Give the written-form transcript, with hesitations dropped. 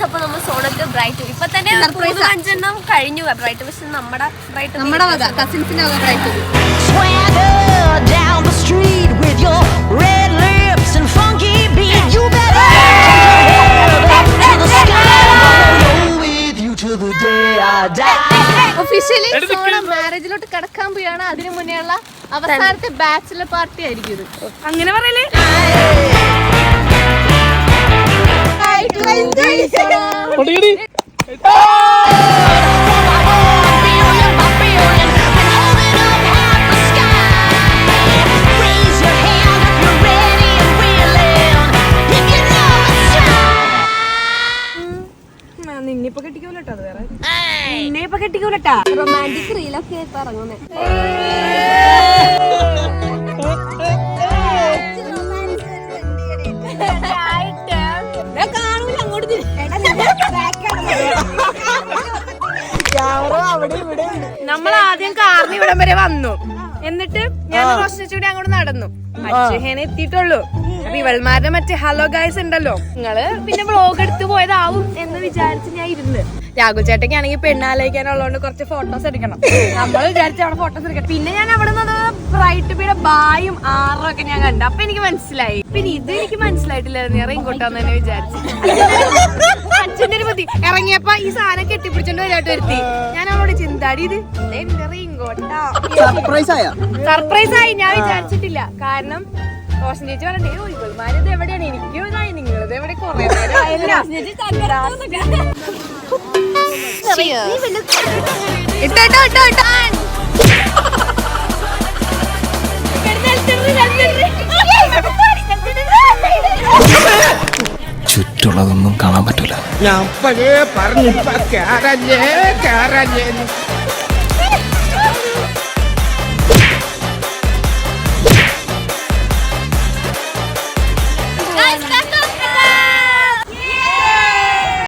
Guys, അപ്പൊ നമ്മൾ Sonet bright ഇപ്പൊ തന്നെ 5 കഴിഞ്ഞു ബ്രൈറ്റ്. പക്ഷെ നമ്മുടെ കസിൻസിന്റെ bright down the street with your red lips and funky beat. You better to the sky with you till the day I die. Officially സോണ മാരേജിലോട്ട് കടക്കാൻ പോയാണ്. അതിനു മുന്നേ ഉള്ള അവസാനത്തെ ബാച്ചിലർ പാർട്ടി ആയിരിക്കും ഇത്. അങ്ങനെ പറയല്ലേ? നിന്നിപ്പൊ കെട്ടിക്കൂലട്ടോ, അത് വേറെ നിന്നെയിപ്പൊ കെട്ടിക്കൂലട്ടാ. റൊമാൻറ്റിക് റീലൊക്കെ ആയിട്ട് ഇറങ്ങുന്നേ. നമ്മൾ ആദ്യം കാറിന് ഇവിടം വരെ വന്നു. എന്നിട്ട് ഞാൻ റോഷനച്ചൂടെ അങ്ങോട്ട് നടന്നു. അച്ഛനെ എത്തിയിട്ടുള്ളൂ. അപ്പൊ ഇവൾമാരുടെ മറ്റേ ഹലോ ഗൈസ് ഉണ്ടല്ലോ, നിങ്ങള് പിന്നെ വ്ളോഗ് എടുത്ത് പോയതാവും എന്ന് വിചാരിച്ച് ഞാൻ ഇരുന്ന്. രാഘുൽ ചേട്ടയ്ക്ക് ആണെങ്കിൽ പെണ്ണാലോചിക്കാനുള്ളതുകൊണ്ട് കുറച്ച് ഫോട്ടോസ് എടുക്കണം. നമ്മൾ വിചാരിച്ച് അവിടെ ഫോട്ടോസ് എടുക്കണം. പിന്നെ ഞാൻ അവിടെ നിന്ന് ബ്രൈറ്റ് ബിയുടെ ബായും ആറും ഒക്കെ ഞാൻ കണ്ടു. അപ്പൊ എനിക്ക് മനസ്സിലായി. പിന്നെ ഇത് എനിക്ക് മനസ്സിലായിട്ടില്ലായിരുന്നു. ഞാൻ റെയിൻകോട്ടാന്ന് തന്നെ വിചാരിച്ചു. അച്ഛൻ്റെ ഒരു ബുദ്ധി ഇറങ്ങിയപ്പോ ഈ സാധനം കെട്ടിപ്പിടിച്ചോണ്ട് വരാട്ട് വരുത്തി. ഞാൻ അവളോട് ചിന്താടി ഇത് എന്റെ റെയിൻകോട്ടാ. സർപ്രൈസ് ആയി. ഞാൻ വിചാരിച്ചിട്ടില്ല. കാരണം റോഷൻ ചേച്ചി പറഞ്ഞേ ഇവൾമാരിത് എവിടെയാണ്, എനിക്കും ഇതായി, നിങ്ങളിത് എവിടെ കുറെ ചുറ്റുള്ളതൊന്നും കാണാൻ പറ്റൂല. ഞാൻ പഴയ പറഞ്ഞു